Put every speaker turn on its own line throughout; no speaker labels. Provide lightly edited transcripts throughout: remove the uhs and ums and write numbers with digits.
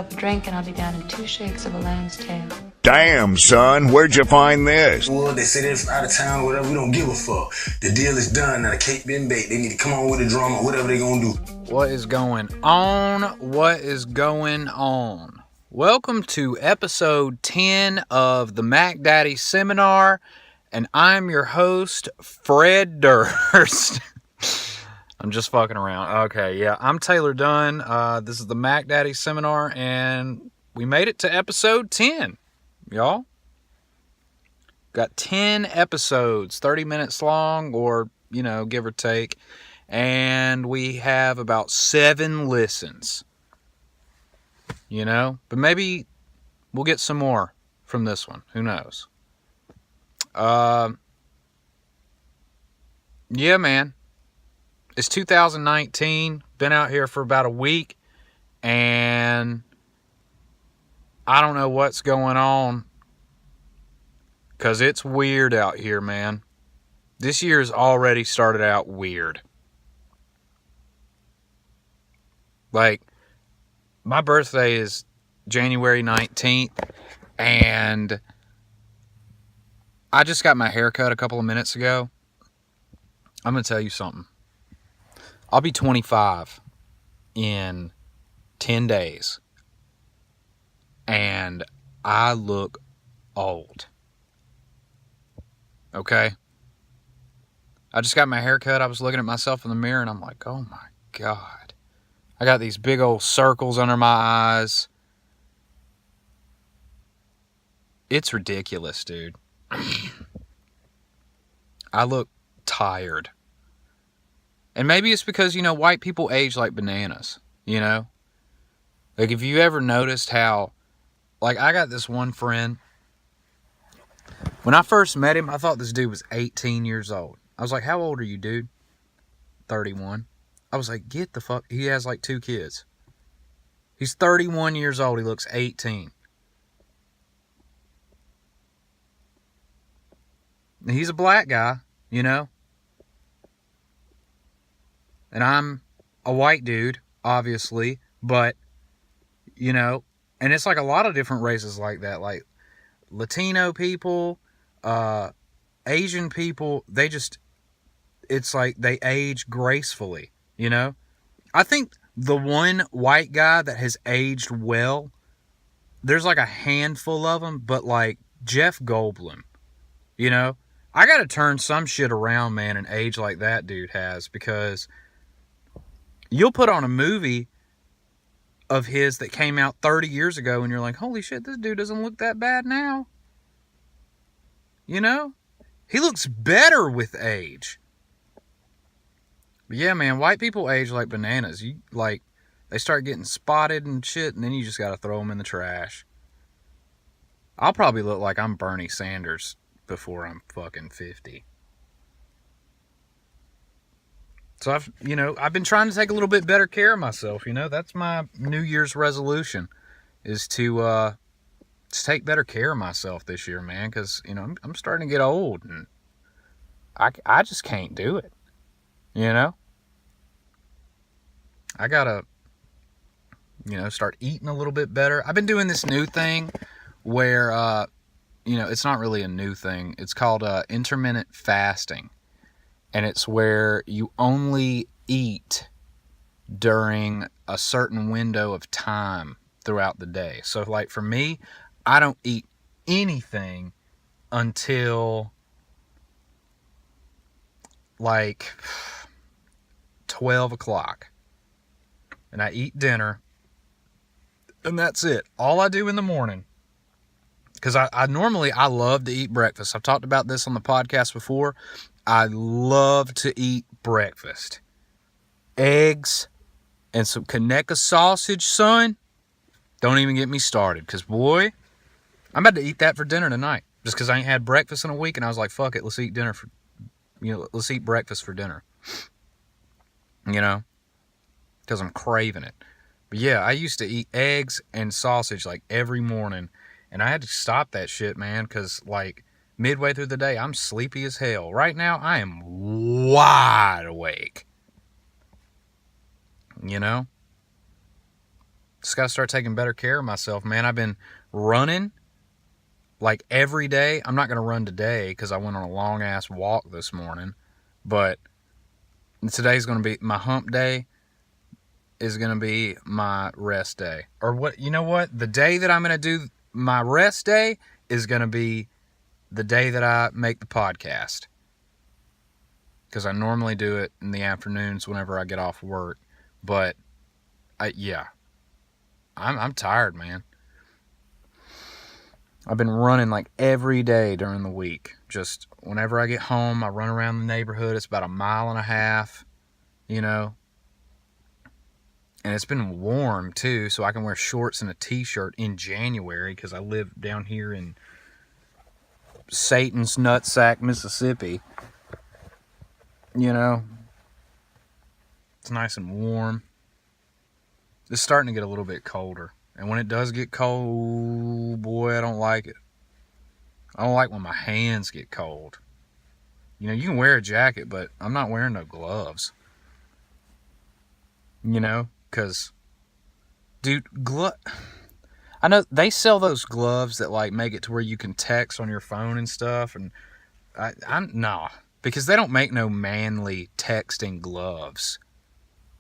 up a drink and I'll be down in 2 shakes of a lamb's tail.
Damn, son, where'd you find this?
Well, they say they're from out of town or whatever. We don't give a fuck. The deal is done. Now the cake been baked. They need to come on with the drama, whatever they gonna do.
What is going on? What is going on? Welcome to episode 10 of the Mac Daddy Seminar, and I'm your host, Fred Durst. I'm just fucking around. Okay, yeah, I'm Taylor Dunn. This is the Mac Daddy Seminar, and we made it to episode 10, y'all. Got 10 episodes, 30 minutes long, or, give or take. And we have about 7 listens. But maybe we'll get some more from this one. Who knows? Yeah, man. It's 2019. Been out here for about a week. And I don't know what's going on. Because it's weird out here, man. This year's already started out weird. Like, my birthday is January 19th, and I just got my hair cut a couple of minutes ago. I'm going to tell you something. I'll be 25 in 10 days, and I look old. Okay? I just got my hair cut. I was looking at myself in the mirror, and I'm like, oh my God. I got these big old circles under my eyes. It's ridiculous, dude. I look tired. And maybe it's because, white people age like bananas, Like, if you ever noticed how, like, I got this one friend. When I first met him, I thought this dude was 18 years old. I was like, how old are you, dude? 31. I was like, get the fuck. He has like 2 kids. He's 31 years old. He looks 18. And he's a black guy, And I'm a white dude, obviously. But, and it's like a lot of different races like that. Like Latino people, Asian people, it's like they age gracefully. I think the one white guy that has aged well, there's like a handful of them, but like Jeff Goldblum, I got to turn some shit around, man, and age like that dude has, because you'll put on a movie of his that came out 30 years ago and you're like, holy shit, this dude doesn't look that bad now. He looks better with age. But yeah, man, white people age like bananas. They start getting spotted and shit, and then you just got to throw them in the trash. I'll probably look like I'm Bernie Sanders before I'm fucking 50. So I've been trying to take a little bit better care of myself. That's my New Year's resolution, is to take better care of myself this year, man. Because I'm starting to get old, and I just can't do it. I gotta, start eating a little bit better. I've been doing this new thing where, it's not really a new thing. It's called intermittent fasting. And it's where you only eat during a certain window of time throughout the day. So, like, for me, I don't eat anything until, like, 12 o'clock. And I eat dinner. And that's it. All I do in the morning. Because I normally love to eat breakfast. I've talked about this on the podcast before. I love to eat breakfast. Eggs and some Conecuh sausage, son. Don't even get me started. Because, boy, I'm about to eat that for dinner tonight. Just because I ain't had breakfast in a week. And I was like, fuck it, let's eat dinner for, let's eat breakfast for dinner. Because I'm craving it. But yeah, I used to eat eggs and sausage like every morning. And I had to stop that shit, man. Because, like, midway through the day, I'm sleepy as hell. Right now, I am wide awake. Just got to start taking better care of myself, man. I've been running like every day. I'm not going to run today because I went on a long-ass walk this morning. But today's going to be my hump day, is going to be my rest day. Or what? You know what? The day that I'm going to do my rest day is going to be the day that I make the podcast. Because I normally do it in the afternoons whenever I get off work. But, I'm tired, man. I've been running like every day during the week. Just whenever I get home, I run around the neighborhood. It's about 1.5 miles, you know. And it's been warm, too, so I can wear shorts and a t-shirt in January because I live down here in Satan's Nutsack, Mississippi. You know, it's nice and warm. It's starting to get a little bit colder. And when it does get cold, boy, I don't like it. I don't like when my hands get cold. You know, you can wear a jacket, but I'm not wearing no gloves. You know, because, dude, I know they sell those gloves that, like, make it to where you can text on your phone and stuff. And nah. Because they don't make no manly texting gloves.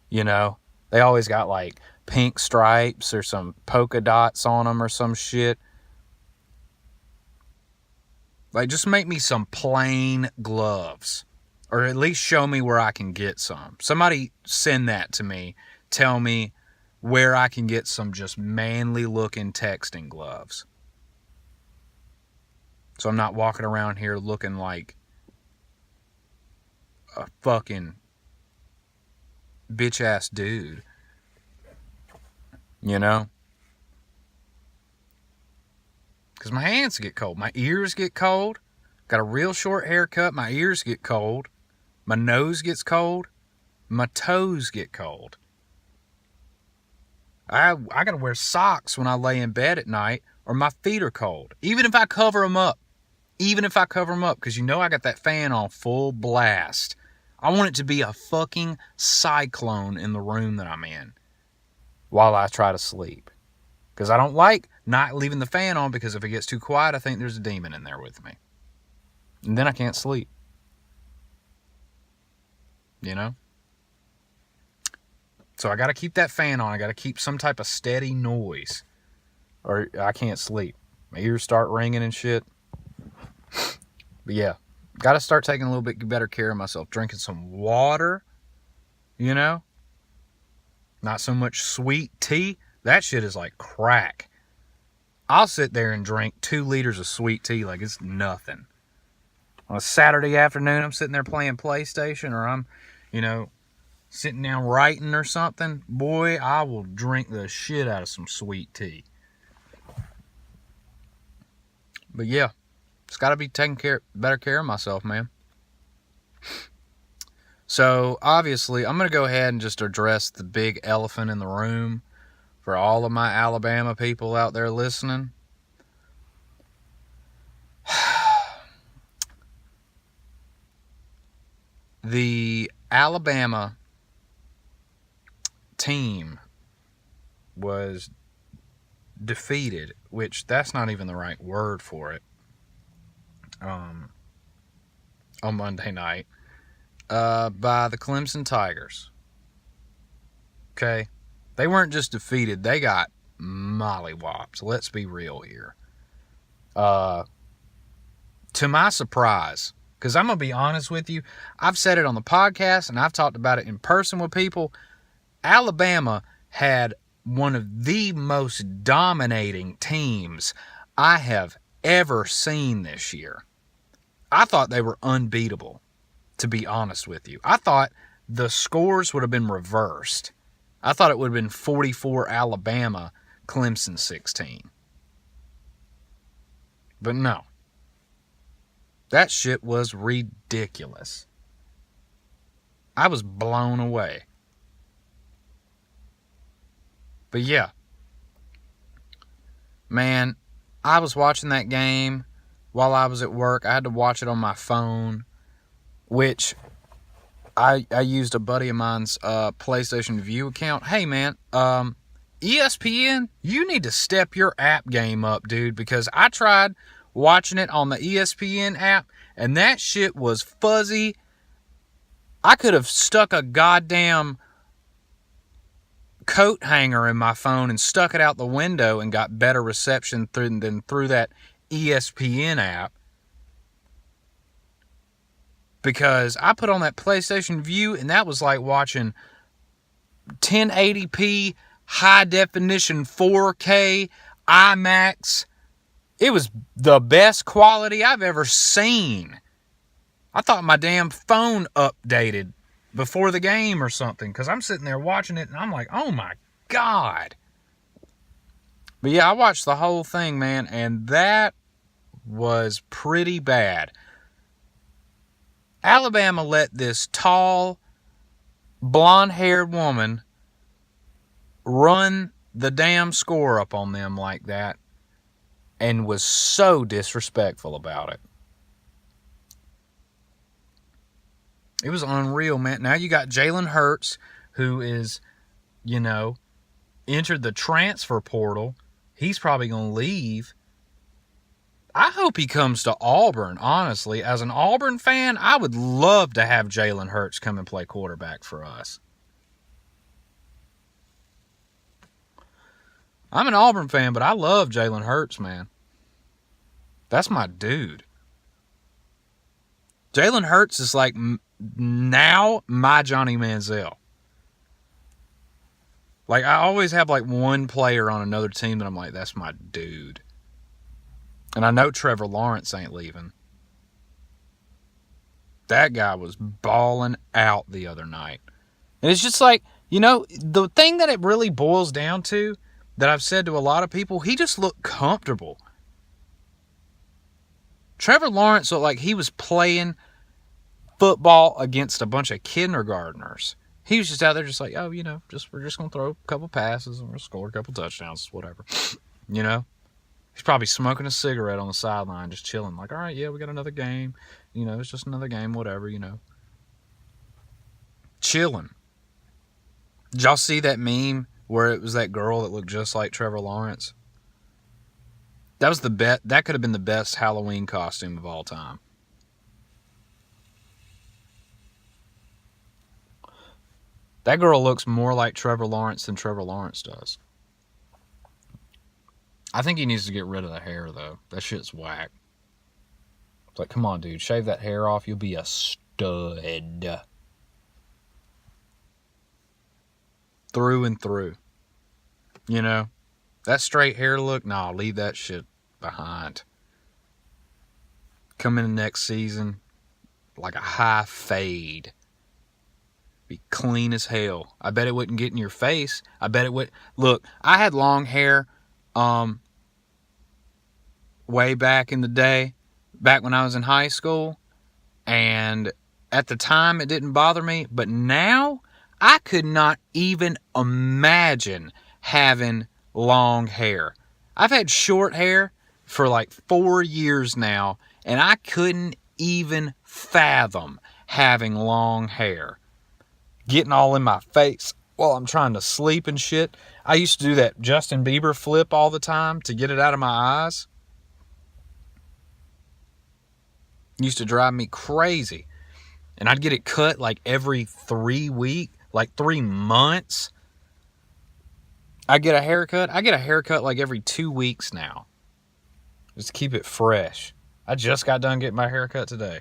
You know? They always got, like, pink stripes or some polka dots on them or some shit. Like, just make me some plain gloves. Or at least show me where I can get some. Somebody send that to me. Tell me where I can get some just manly-looking texting gloves. So I'm not walking around here looking like a fucking bitch-ass dude. You know? Because my hands get cold. My ears get cold. Got a real short haircut. My ears get cold. My nose gets cold. My toes get cold. I got to wear socks when I lay in bed at night or my feet are cold. Even if I cover them up. Because you know I got that fan on full blast. I want it to be a fucking cyclone in the room that I'm in while I try to sleep. Because I don't like not leaving the fan on, because if it gets too quiet, I think there's a demon in there with me. And then I can't sleep. You know? So I got to keep that fan on. I got to keep some type of steady noise, or I can't sleep. My ears start ringing and shit. But yeah, got to start taking a little bit better care of myself. Drinking some water, you know? Not so much sweet tea. That shit is like crack. I'll sit there and drink 2 liters of sweet tea like it's nothing. On a Saturday afternoon, I'm sitting there playing PlayStation, or I'm, you know, sitting down writing or something. Boy, I will drink the shit out of some sweet tea. But yeah, just got to be taking better care of myself, man. So, obviously, I'm going to go ahead and just address the big elephant in the room for all of my Alabama people out there listening. The Alabama team was defeated, which that's not even the right word for it, on Monday night, by the Clemson Tigers. Okay? They weren't just defeated, they got mollywopped. Let's be real here. To my surprise, because I'm going to be honest with you, I've said it on the podcast and I've talked about it in person with people. Alabama had one of the most dominating teams I have ever seen this year. I thought they were unbeatable, to be honest with you. I thought the scores would have been reversed. I thought it would have been 44 Alabama, Clemson 16. But no. That shit was ridiculous. I was blown away. But yeah. Man, I was watching that game while I was at work. I had to watch it on my phone, which I used a buddy of mine's PlayStation View account. Hey man, ESPN, you need to step your app game up, dude, because I tried watching it on the ESPN app, and that shit was fuzzy. I could have stuck a goddamn coat hanger in my phone and stuck it out the window and got better reception than through that ESPN app. Because I put on that PlayStation View, and that was like watching 1080p, high definition 4K, IMAX. It was the best quality I've ever seen. I thought my damn phone updated before the game or something, because I'm sitting there watching it and I'm like, oh my God. But yeah, I watched the whole thing, man, and that was pretty bad. Alabama let this tall, blonde-haired woman run the damn score up on them like that and was so disrespectful about it. It was unreal, man. Now you got Jalen Hurts, who is, entered the transfer portal. He's probably going to leave. I hope he comes to Auburn, honestly. As an Auburn fan, I would love to have Jalen Hurts come and play quarterback for us. I'm an Auburn fan, but I love Jalen Hurts, man. That's my dude. Jalen Hurts is like now my Johnny Manziel. Like, I always have like one player on another team that I'm like, that's my dude. And I know Trevor Lawrence ain't leaving. That guy was balling out the other night. And it's just like, the thing that it really boils down to, that I've said to a lot of people, he just looked comfortable. Trevor Lawrence looked like he was playing football against a bunch of kindergartners. He was just out there just like, oh, we're just going to throw a couple passes and we'll score a couple touchdowns, whatever. He's probably smoking a cigarette on the sideline, just chilling. Like, all right, yeah, we got another game. It's just another game, whatever, Chilling. Did y'all see that meme where it was that girl that looked just like Trevor Lawrence? That was that could have been the best Halloween costume of all time. That girl looks more like Trevor Lawrence than Trevor Lawrence does. I think he needs to get rid of the hair, though. That shit's whack. It's like, come on, dude. Shave that hair off. You'll be a stud. Through and through. That straight hair look, nah, leave that shit behind. Come in next season like a high fade. Be clean as hell. I bet it wouldn't get in your face. I bet it would. Look, I had long hair way back in the day, back when I was in high school, and at the time it didn't bother me, but now I could not even imagine having long hair. I've had short hair for like 4 years now, and I couldn't even fathom having long hair. Getting all in my face while I'm trying to sleep and shit. I used to do that Justin Bieber flip all the time to get it out of my eyes. It used to drive me crazy. And I'd get it cut like every 3 weeks, like 3 months. I get a haircut like every 2 weeks now. Just to keep it fresh. I just got done getting my haircut today.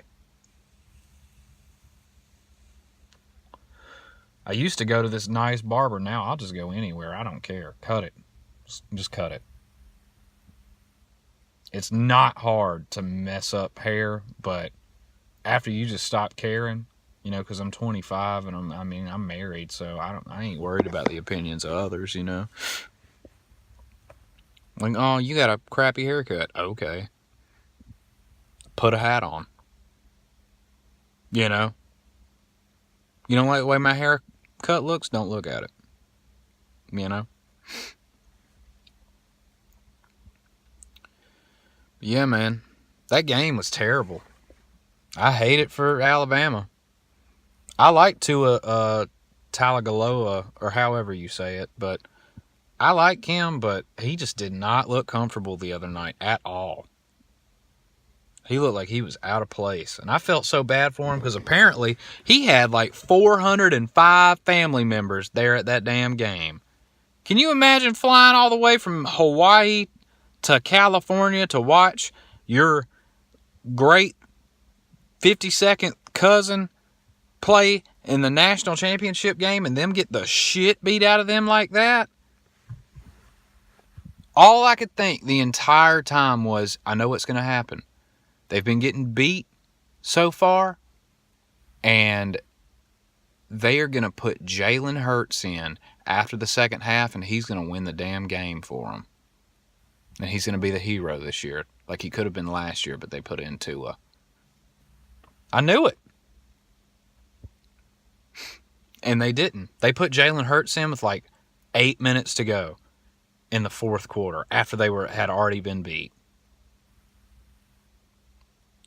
I used to go to this nice barber. Now I'll just go anywhere. I don't care. Cut it. Just cut it. It's not hard to mess up hair, but after you just stop caring, because I'm 25 and I'm married, so I ain't worried about the opinions of others, Like, oh, you got a crappy haircut. Okay. Put a hat on. You don't like the way my haircut looks? Don't look at it. Yeah, man. That game was terrible. I hate it for Alabama. I like Tua Tagovailoa, or however you say it, but I like him, but he just did not look comfortable the other night at all. He looked like he was out of place. And I felt so bad for him because apparently he had like 405 family members there at that damn game. Can you imagine flying all the way from Hawaii to California to watch your great 52nd cousin play in the national championship game and them get the shit beat out of them like that? All I could think the entire time was, I know what's going to happen. They've been getting beat so far, and they are going to put Jalen Hurts in after the second half, and he's going to win the damn game for them. And he's going to be the hero this year, like he could have been last year, but they put in Tua. I knew it. And they didn't. They put Jalen Hurts in with like 8 minutes to go in the fourth quarter after they had already been beat.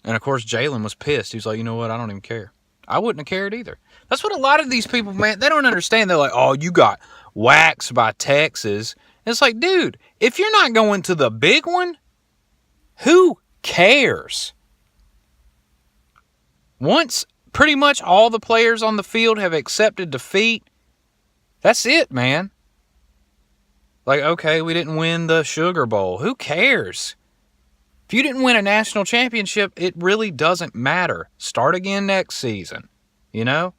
And, of course, Jalen was pissed. He was like, you know what, I don't even care. I wouldn't have cared either. That's what a lot of these people, man, they don't understand. They're like, oh, you got waxed by Texas. And it's like, dude, if you're not going to the big one, who cares? Once pretty much all the players on the field have accepted defeat, that's it, man. Like, okay, we didn't win the Sugar Bowl. Who cares? If you didn't win a national championship, it really doesn't matter. Start again next season, you know?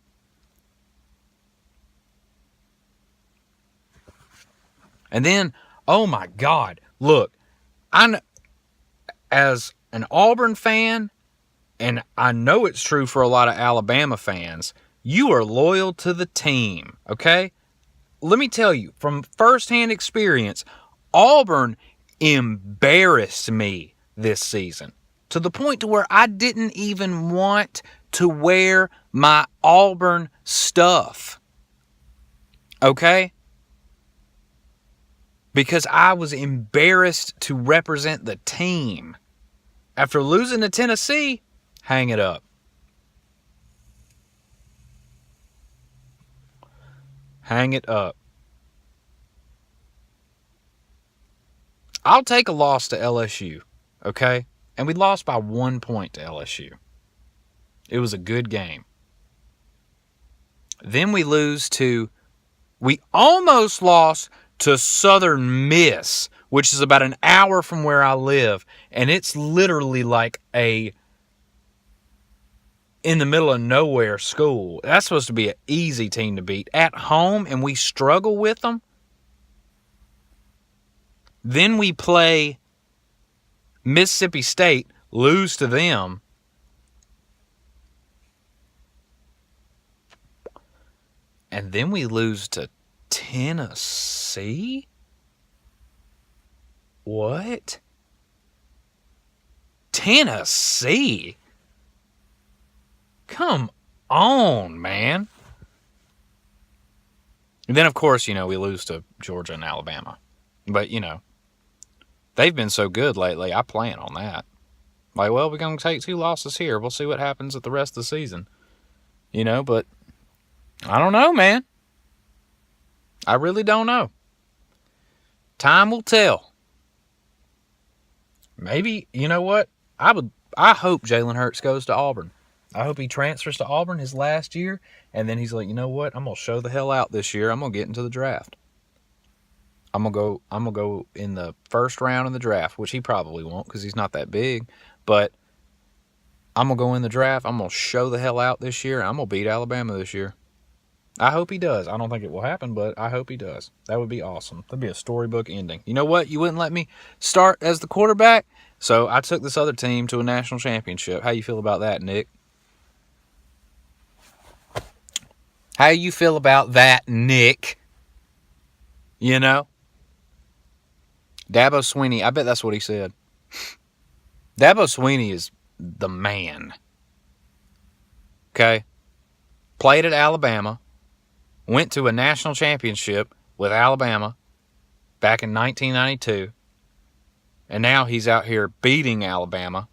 And then, oh my God, look, as an Auburn fan, and I know it's true for a lot of Alabama fans, you are loyal to the team, okay? Let me tell you, from firsthand experience, Auburn embarrassed me this season to the point to where I didn't even want to wear my Auburn stuff. Okay? Because I was embarrassed to represent the team. After losing to Tennessee, hang it up. Hang it up. I'll take a loss to LSU. Okay? And we lost by 1 point to LSU. It was a good game. Then we almost lost to Southern Miss, which is about an hour from where I live. And it's literally like in the middle of nowhere school. That's supposed to be an easy team to beat. At home, and we struggle with them. Then we play Mississippi State, lose to them. And then we lose to Tennessee? What? Tennessee? Come on, man. And then, of course, we lose to Georgia and Alabama. But, they've been so good lately, I plan on that. Like, well, we're going to take 2 losses here. We'll see what happens at the rest of the season. But I don't know, man. I really don't know. Time will tell. Maybe, you know what? I hope Jalen Hurts goes to Auburn. I hope he transfers to Auburn his last year, and then he's like, you know what? I'm going to show the hell out this year. I'm going to get into the draft. I'm gonna go in the first round of the draft, which he probably won't because he's not that big. But I'm gonna go in the draft. I'm gonna show the hell out this year. I'm gonna beat Alabama this year. I hope he does. I don't think it will happen, but I hope he does. That would be awesome. That'd be a storybook ending. You know what? You wouldn't let me start as the quarterback, so I took this other team to a national championship. How you feel about that, Nick? How you feel about that, Nick? Dabo Swinney, I bet that's what he said. Dabo Swinney is the man. Okay? Played at Alabama. Went to a national championship with Alabama back in 1992. And now he's out here beating Alabama.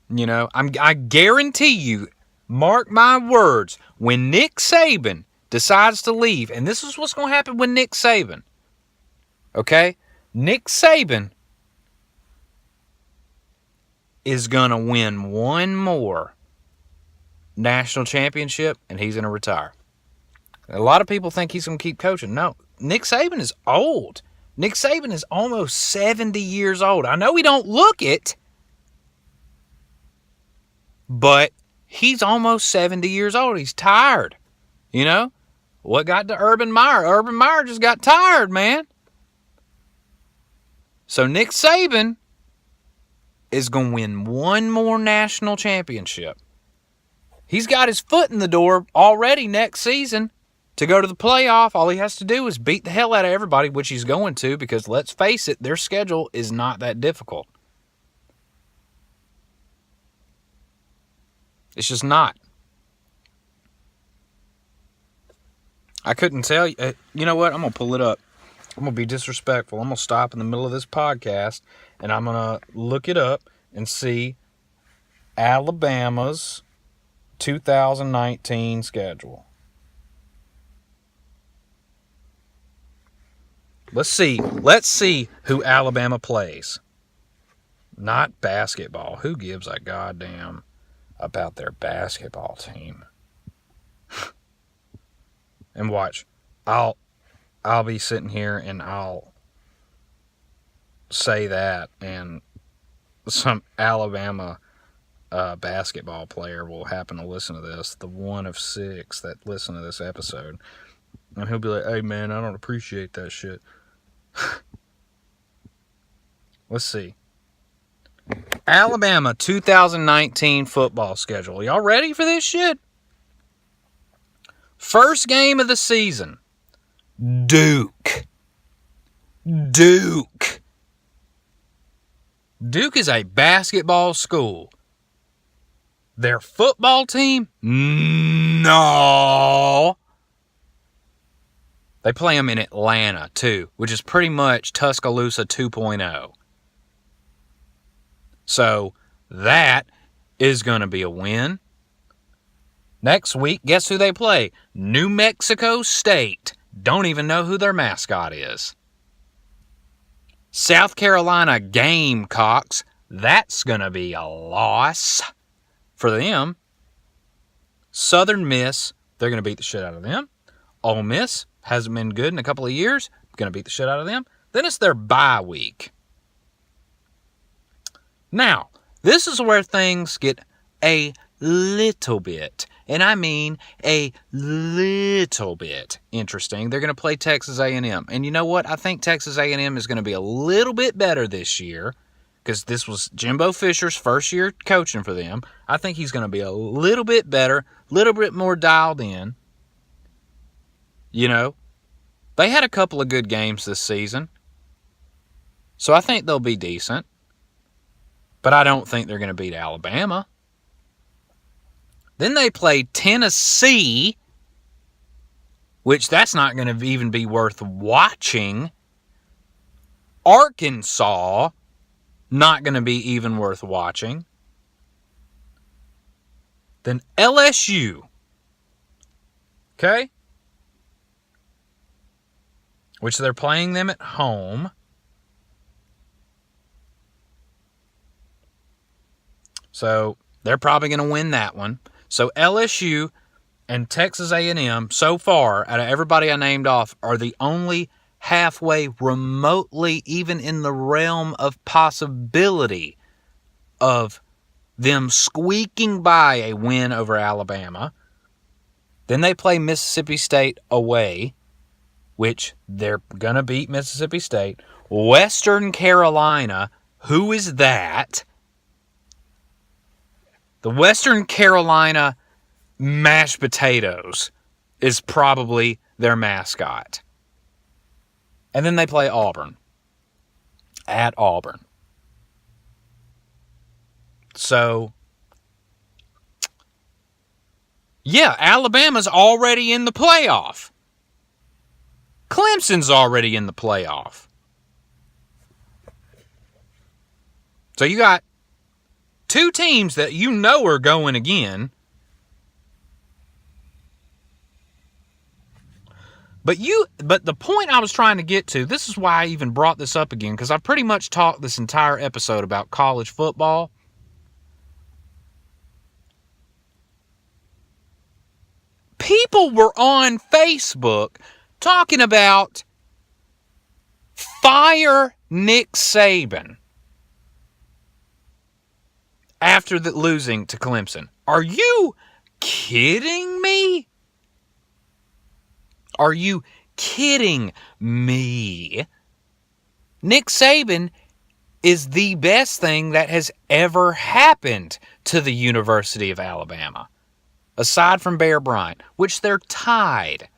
I guarantee you, mark my words, when Nick Saban decides to leave, and this is what's going to happen with Nick Saban, okay? Nick Saban is going to win one more national championship, and he's going to retire. A lot of people think he's going to keep coaching. No, Nick Saban is old. Nick Saban is almost 70 years old. I know he don't look it, but he's almost 70 years old. He's tired. You know? What got to Urban Meyer? Urban Meyer just got tired, man. So Nick Saban is going to win one more national championship. He's got his foot in the door already next season to go to the playoff. All he has to do is beat the hell out of everybody, which he's going to, because let's face it, their schedule is not that difficult. It's just not. I couldn't tell you. You know what? I'm going to pull it up. I'm going to be disrespectful. I'm going to stop in the middle of this podcast, and I'm going to look it up and see Alabama's 2019 schedule. Let's see who Alabama plays. Not basketball. Who gives a goddamn about their basketball team? And watch. I'll be sitting here and I'll say that, and some Alabama basketball player will happen to listen to this, the one of 6 that listen to this episode, and he'll be like, "Hey man, I don't appreciate that shit." Let's see. Alabama 2019 football schedule. Y'all ready for this shit? First game of the season. Duke. Duke is a basketball school. Their football team? No. They play them in Atlanta, too, which is pretty much Tuscaloosa 2.0. So, that is going to be a win. Next week, guess who they play? New Mexico State. Don't even know who their mascot is. South Carolina Gamecocks. That's going to be a loss for them. Southern Miss. They're going to beat the shit out of them. Ole Miss hasn't been good in a couple of years. Going to beat the shit out of them. Then it's their bye week. Now, this is where things get a little bit, and I mean a little bit interesting. They're going to play Texas A&M. And you know what? I think Texas A&M is going to be a little bit better this year, because this was Jimbo Fisher's first year coaching for them. I think he's going to be a little bit better, a little bit more dialed in. You know, they had a couple of good games this season, so I think they'll be decent. But I don't think they're going to beat Alabama. Then they play Tennessee, which that's not going to even be worth watching. Arkansas, not going to be even worth watching. Then LSU. Okay? Which they're playing them at home. So they're probably going to win that one. So LSU and Texas A&M, so far, out of everybody I named off, are the only halfway remotely even in the realm of possibility of them squeaking by a win over Alabama. Then they play Mississippi State away, which they're going to beat Mississippi State. Western Carolina, who is that? The Western Carolina mashed potatoes is probably their mascot. And then they play Auburn. At Auburn. So, yeah, Alabama's already in the playoff. Clemson's already in the playoff. So you got 2 teams that you know are going again. But the point I was trying to get to, this is why I even brought this up again, because I pretty much talked this entire episode about college football. People were on Facebook talking about fire Nick Saban after losing to Clemson. Are you kidding me? Are you kidding me? Nick Saban is the best thing that has ever happened to the University of Alabama, aside from Bear Bryant, which they're tied.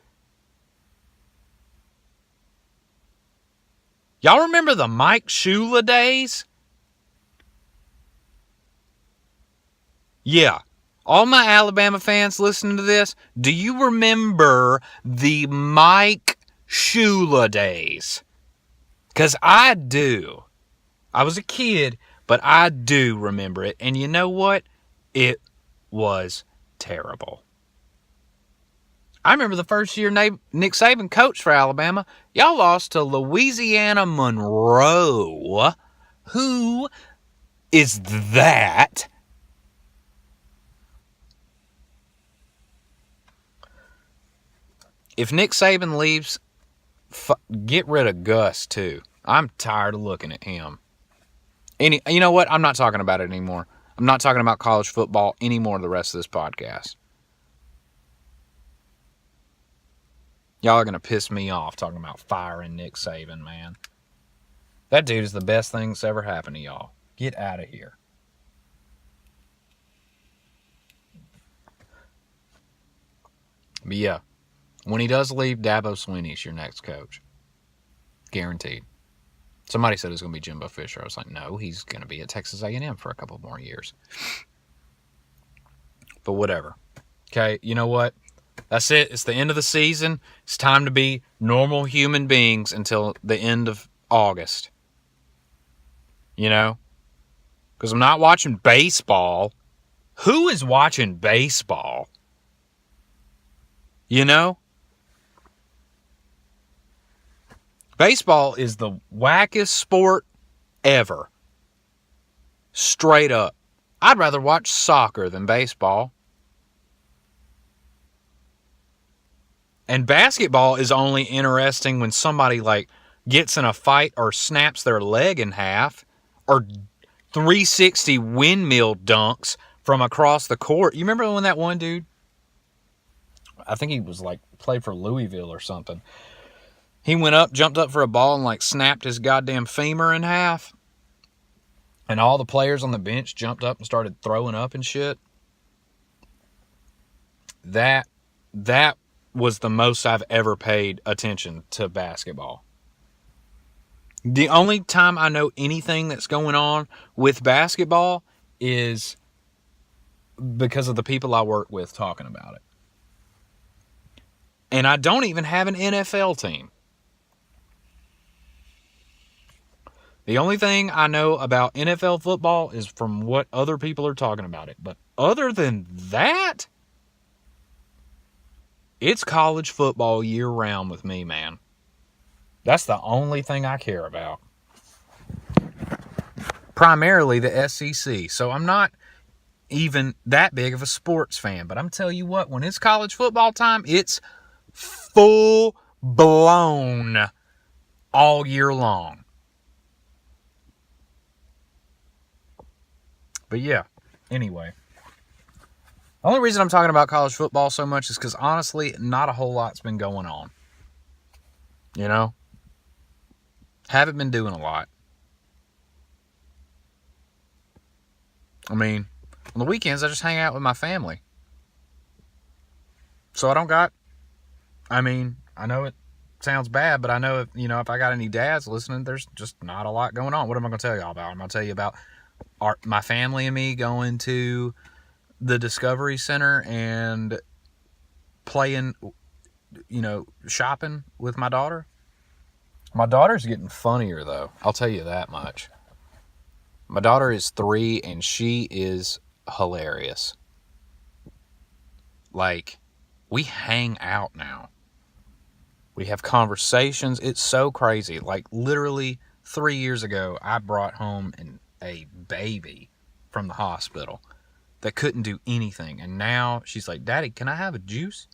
Y'all remember the Mike Shula days? Yeah. All my Alabama fans listening to this, do you remember the Mike Shula days? Because I do. I was a kid, but I do remember it. And you know what? It was terrible. I remember the first year Nick Saban coached for Alabama. Y'all lost to Louisiana Monroe. Who is that? If Nick Saban leaves, get rid of Gus, too. I'm tired of looking at him. You know what? I'm not talking about it anymore. I'm not talking about college football anymore the rest of this podcast. Y'all are going to piss me off talking about firing Nick Saban, man. That dude is the best thing that's ever happened to y'all. Get out of here. But yeah. When he does leave, Dabo Swinney's your next coach. Guaranteed. Somebody said it was going to be Jimbo Fisher. I was like, no, he's going to be at Texas A&M for a couple more years. But whatever. Okay, you know what? That's it. It's the end of the season. It's time to be normal human beings until the end of August. You know? Because I'm not watching baseball. Who is watching baseball? You know? Baseball is the wackest sport ever. Straight up. I'd rather watch soccer than baseball. And basketball is only interesting when somebody like gets in a fight or snaps their leg in half or 360 windmill dunks from across the court. You remember when that one dude, I think he was like played for Louisville or something. He went up, jumped up for a ball, and like snapped his goddamn femur in half. And all the players on the bench jumped up and started throwing up and shit. That was the most I've ever paid attention to basketball. The only time I know anything that's going on with basketball is because of the people I work with talking about it. And I don't even have an NFL team. The only thing I know about NFL football is from what other people are talking about it. But other than that, it's college football year-round with me, man. That's the only thing I care about. Primarily the SEC. So I'm not even that big of a sports fan. But I'm telling you what, when it's college football time, it's full-blown all year long. But yeah, anyway. The only reason I'm talking about college football so much is because, honestly, not a whole lot's been going on. You know? Haven't been doing a lot. I mean, on the weekends, I just hang out with my family. So I don't got... I mean, I know it sounds bad, but I know if I got any dads listening, there's just not a lot going on. What am I going to tell y'all about? I'm going to tell you about my family and me going to the Discovery Center and playing, shopping with my daughter. My daughter's getting funnier, though. I'll tell you that much. My daughter is 3, and she is hilarious. Like, we hang out now. We have conversations. It's so crazy. Like, literally 3 years ago, I brought home a baby from the hospital that couldn't do anything. And now she's like, Daddy, can I have a juice?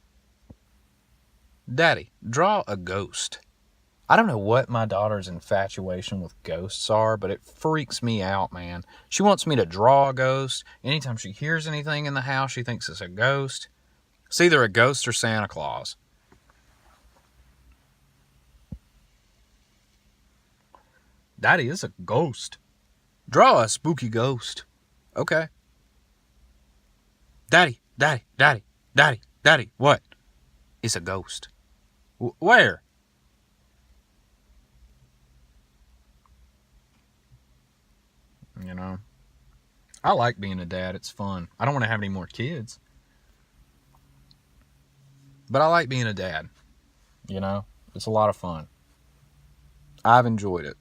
Daddy, draw a ghost. I don't know what my daughter's infatuation with ghosts are, but it freaks me out, man. She wants me to draw a ghost. Anytime she hears anything in the house, she thinks it's a ghost. It's either a ghost or Santa Claus. Daddy, it's a ghost. Draw a spooky ghost. Okay. Daddy, what? It's a ghost. Where? You know, I like being a dad. It's fun. I don't want to have any more kids, but I like being a dad. You know, it's a lot of fun. I've enjoyed it.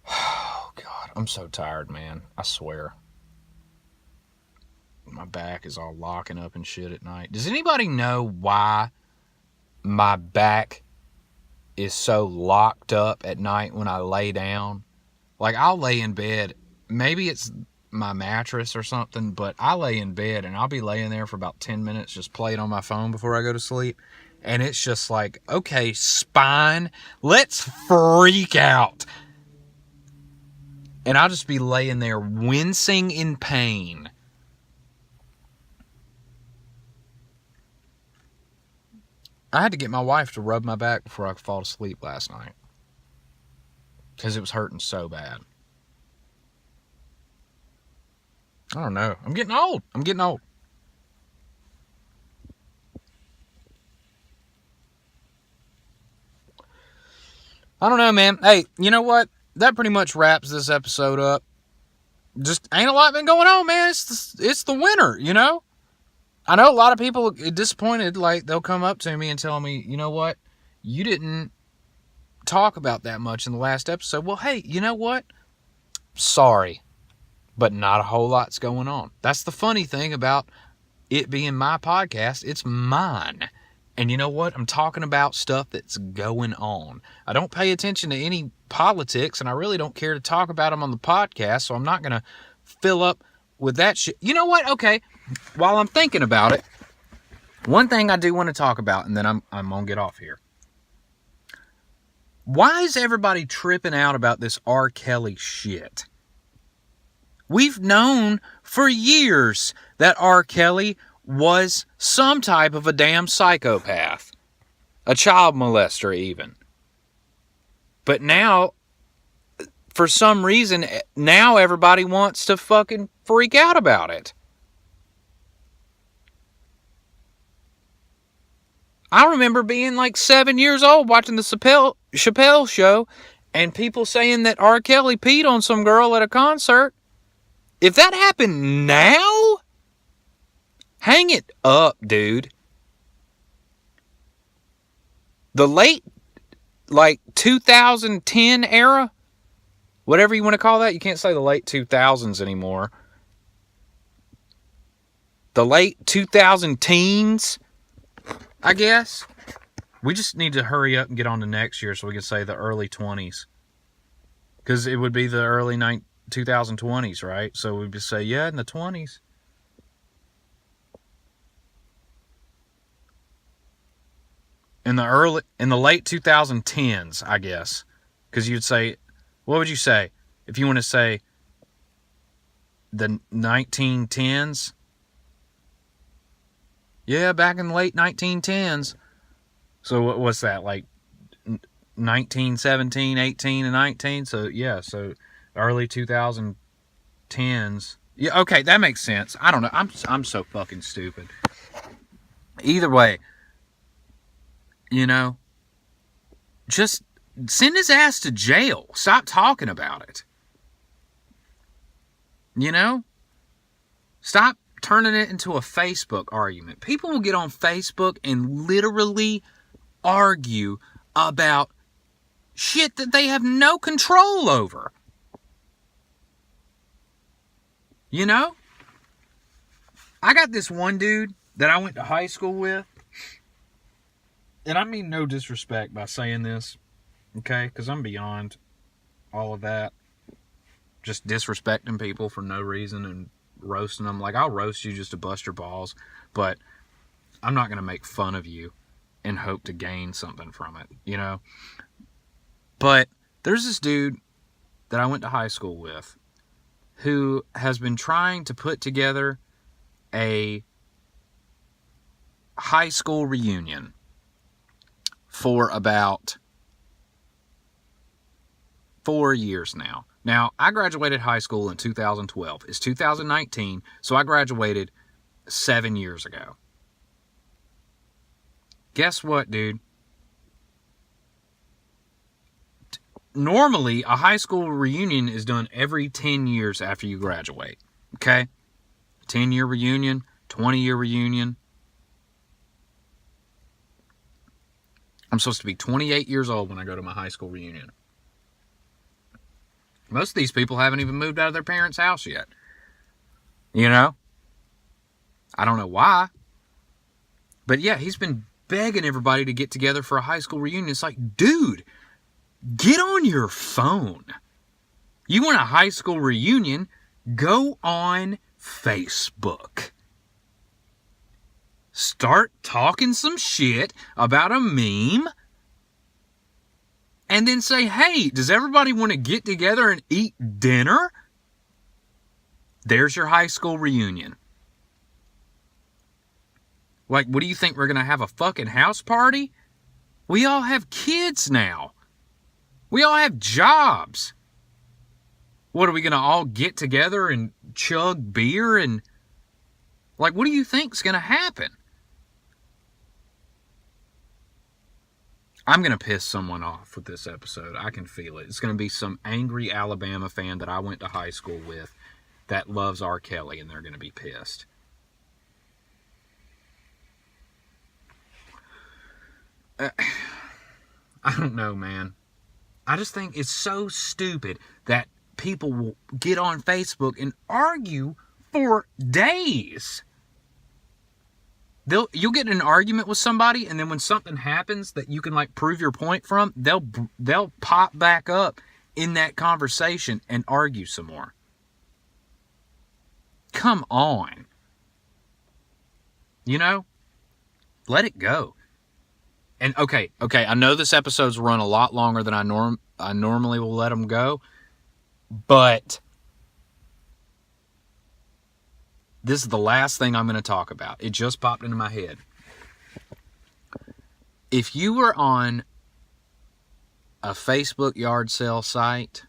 Oh, God. I'm so tired, man. I swear. My back is all locking up and shit at night. Does anybody know why my back is so locked up at night when I lay down? Like, I'll lay in bed. Maybe it's my mattress or something, but I lay in bed and I'll be laying there for about 10 minutes just playing on my phone before I go to sleep. And it's just like, okay, spine, let's freak out. And I'll just be laying there wincing in pain. I had to get my wife to rub my back before I could fall asleep last night. Because it was hurting so bad. I don't know. I'm getting old. I don't know, man. Hey, you know what? That pretty much wraps this episode up. Just ain't a lot been going on, man. It's the winter, you know? I know a lot of people are disappointed. Like, they'll come up to me and tell me, you know what? You didn't talk about that much in the last episode. Well, hey, you know what? Sorry, but not a whole lot's going on. That's the funny thing about it being my podcast. It's mine. And you know what? I'm talking about stuff that's going on. I don't pay attention to any politics, and I really don't care to talk about them on the podcast, so I'm not going to fill up with that shit. You know what? Okay, while I'm thinking about it, one thing I do want to talk about, and then I'm going to get off here. Why is everybody tripping out about this R. Kelly shit? We've known for years that R. Kelly was some type of a damn psychopath. A child molester even. But now, for some reason, now everybody wants to fucking freak out about it. I remember being like 7 years old watching the Chappelle show and people saying that R. Kelly peed on some girl at a concert. If that happened now, hang it up, dude. The late, 2010 era, whatever you want to call that. You can't say the late 2000s anymore. The late 2010s, I guess. We just need to hurry up and get on to next year so we can say the early 20s. Because it would be the early 2020s, right? So we'd just say, yeah, in the 20s. In the late 2010s, I guess. Because you'd say, what would you say? If you want to say the 1910s? Yeah, back in the late 1910s. So what's that, like 1917, 18, and 19? So, yeah, so early 2010s. Yeah, okay, that makes sense. I don't know. I'm so fucking stupid. Either way, you know, just send his ass to jail. Stop talking about it. You know? Stop turning it into a Facebook argument. People will get on Facebook and literally argue about shit that they have no control over. You know? I got this one dude that I went to high school with, and I mean no disrespect by saying this, okay, because I'm beyond all of that. Just disrespecting people for no reason and roasting them. Like, I'll roast you just to bust your balls, but I'm not going to make fun of you and hope to gain something from it, you know? But there's this dude that I went to high school with who has been trying to put together a high school reunion for about 4 years now. Now, I graduated high school in 2012. It's 2019, so I graduated 7 years ago. Guess what, dude? Normally, a high school reunion is done every 10 years after you graduate. Okay? 10-year reunion, 20-year reunion. I'm supposed to be 28 years old when I go to my high school reunion. Most of these people haven't even moved out of their parents' house yet. You know? I don't know why. But yeah, he's been begging everybody to get together for a high school reunion. It's like, dude, get on your phone. You want a high school reunion? Go on Facebook. Start talking some shit about a meme. And then say, hey, does everybody want to get together and eat dinner? There's your high school reunion. Like, what do you think? We're going to have a fucking house party? We all have kids now. We all have jobs. What, are we going to all get together and chug beer? And, like, what do you think's going to happen? I'm going to piss someone off with this episode. I can feel it. It's going to be some angry Alabama fan that I went to high school with that loves R. Kelly, and they're going to be pissed. I don't know, man. I just think it's so stupid that people will get on Facebook and argue for days. You'll get in an argument with somebody, and then when something happens that you can like prove your point from, they'll pop back up in that conversation and argue some more. Come on. You know? Let it go. And okay, I know this episode's run a lot longer than I normally will let them go, but this is the last thing I'm going to talk about. It just popped into my head. If you were on a Facebook yard sale site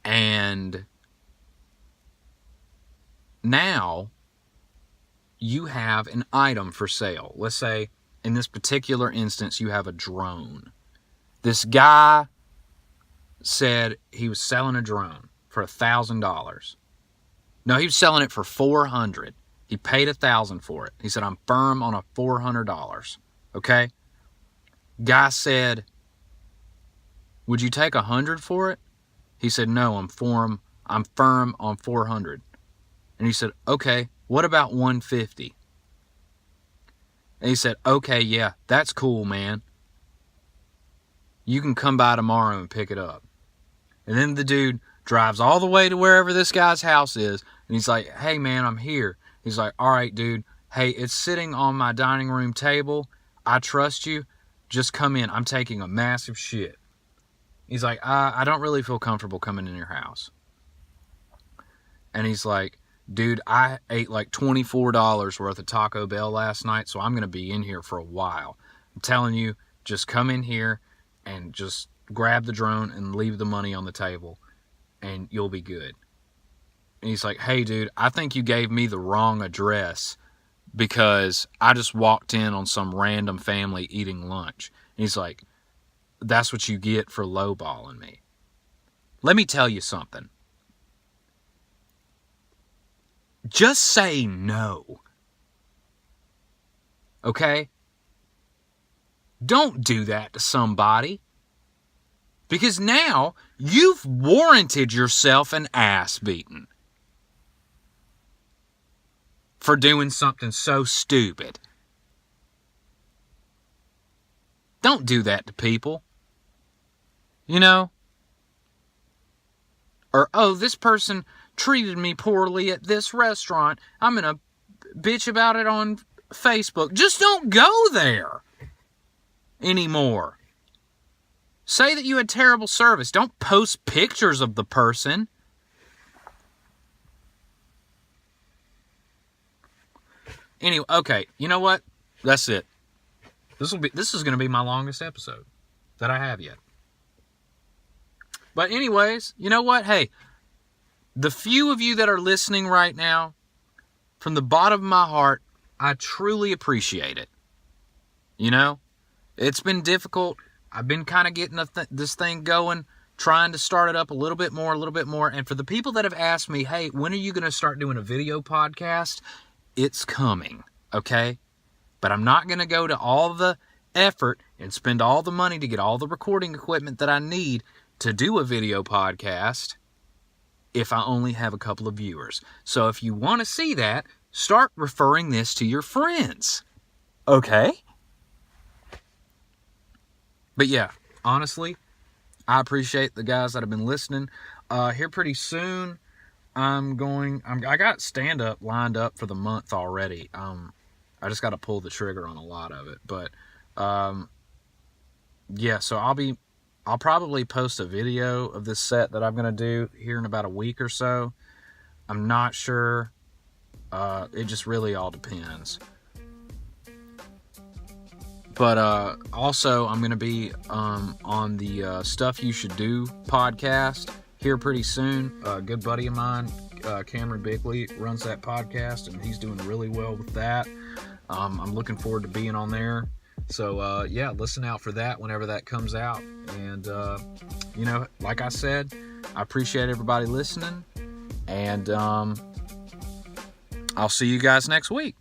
and now you have an item for sale. Let's say in this particular instance you have a drone. This guy said he was selling a drone for $1,000. No, he was selling it for $400. He paid $1,000 for it. He said, I'm firm on a $400. Okay? Guy said, would you take $100 for it? He said, no, I'm firm on $400. And he said, okay, what about $150? And he said, okay, yeah, that's cool, man. You can come by tomorrow and pick it up. And then the dude drives all the way to wherever this guy's house is, and he's like, hey, man, I'm here. He's like, all right, dude. Hey, it's sitting on my dining room table. I trust you. Just come in. I'm taking a massive shit. He's like, I don't really feel comfortable coming in your house. And he's like, dude, I ate like $24 worth of Taco Bell last night, so I'm going to be in here for a while. I'm telling you, just come in here and just grab the drone and leave the money on the table, and you'll be good. And he's like, hey, dude, I think you gave me the wrong address because I just walked in on some random family eating lunch. And he's like, that's what you get for lowballing me. Let me tell you something. Just say no. Okay? Don't do that to somebody. Because now you've warranted yourself an ass beating. for doing something so stupid. Don't do that to people. You know? Or, oh, this person treated me poorly at this restaurant. I'm going to bitch about it on Facebook. Just don't go there anymore. Say that you had terrible service. Don't post pictures of the person. Anyway, okay, you know what? That's it. This is going to be my longest episode that I have yet. But anyways, you know what? Hey, the few of you that are listening right now, from the bottom of my heart, I truly appreciate it. You know, it's been difficult. I've been kind of getting this thing going, trying to start it up a little bit more. And for the people that have asked me, hey, when are you going to start doing a video podcast? It's coming, okay? But I'm not going to go to all the effort and spend all the money to get all the recording equipment that I need to do a video podcast if I only have a couple of viewers. So if you want to see that, start referring this to your friends. Okay? But yeah, honestly, I appreciate the guys that have been listening. Here pretty soon, I got stand-up lined up for the month already. I just got to pull the trigger on a lot of it. But, yeah, so I'll probably post a video of this set that I'm going to do here in about a week or so. I'm not sure. It just really all depends. But also, I'm going to be on the Stuff You Should Do podcast here pretty soon. A good buddy of mine, Cameron Bigley, runs that podcast, and he's doing really well with that. I'm looking forward to being on there. So, yeah, listen out for that whenever that comes out. And, you know, like I said, I appreciate everybody listening. And I'll see you guys next week.